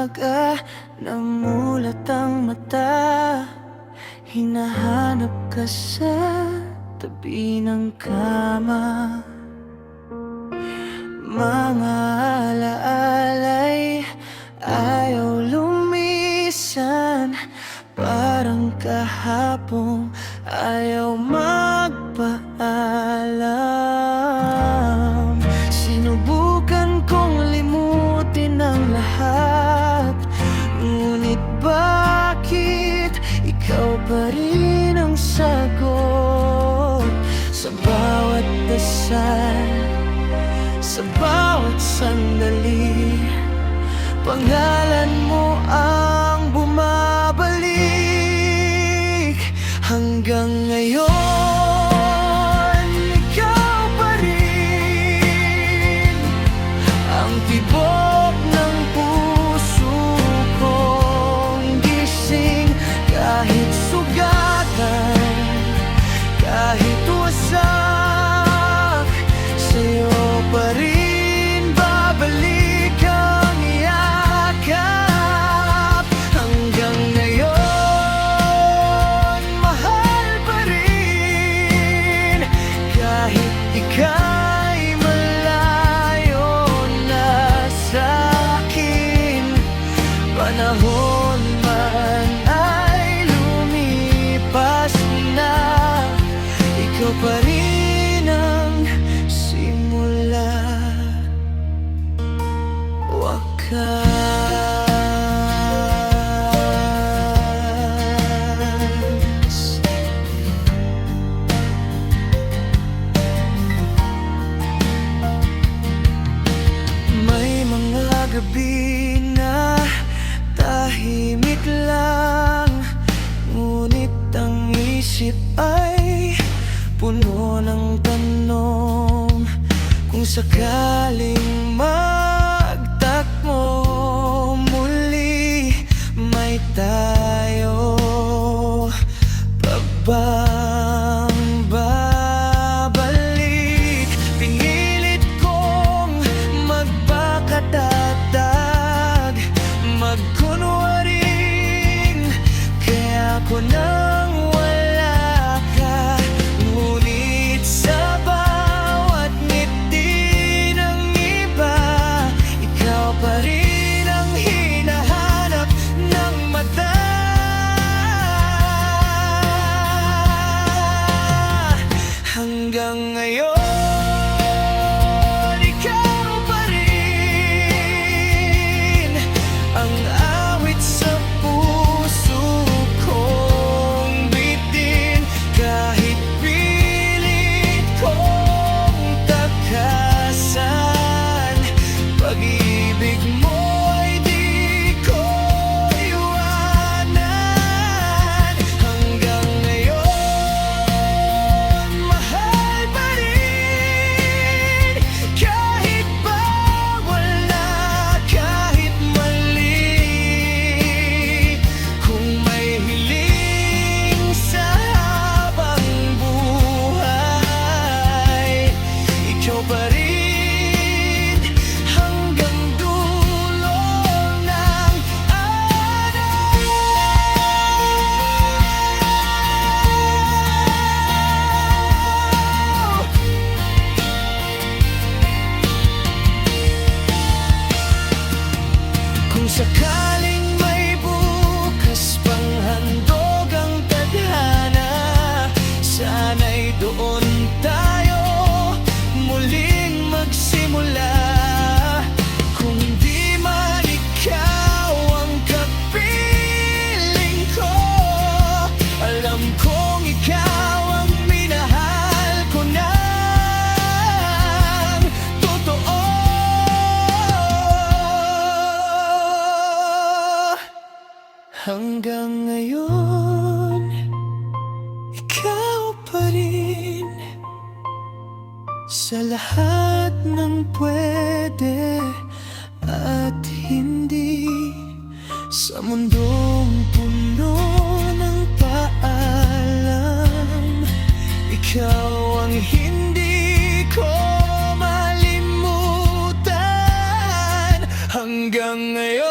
umaga, namulat ang mata. Hinahanap ka sa tabi ng kama. Mga alaalay ayaw lumisan, parang kahapon ayaw magpaalam. Sinubukan kong limutin ang lahat, ngunit bakit ikaw pa rin ang sagot? Sa bawat dasal, sa bawat sandali, pangalan mo ang bumabalik. Hanggang ngayon, ikaw pa rin ang tibok ng puso kong gising. Kahit sugatan, kahit wasak, sa'yo pa rin babalik ang yakap. Hanggang ngayon, mahal pa rin, kahit ika'y malayo na sa'kin. Panahon man ay lumipas na, ikaw pa rin ang simula, wakas. May mga gabi na tahimik lang, ngunit ang isip ay puno ng tanong. Kung sakaling magtakmo muli, may tayo pa bang babalik? Pinilit kong magpakatatag, magkunwaring kaya ko nang wala ka. Ngunit sa bawat ngiti ng iba, ikaw pa rin ang hinahanap ng mata. Hanggang ngayon, ikaw pa rin ang awit sa puso kong bitin. Kahit pilit kong takasan, pag-ibig mo ay di ko iwanan. Hanggang ngayon, mahal pa rin, kahit bawal na, kahit mali. Kung may hiling sa habang buhay, ikaw pa rin hanggang dulo ng araw. Kung sakaling may bukas pang handog ang tadhana, sana'y doon tayo muling magsimula. Kung di man ikaw ang kapiling ko, alam kong ikaw ang minahal ko ng totoo. Hanggang ngayon, ikaw pa rin sa lahat ng pwede at hindi. Sa mundong puno ng paalam, ikaw ang hindi ko malimutan. Hanggang ngayon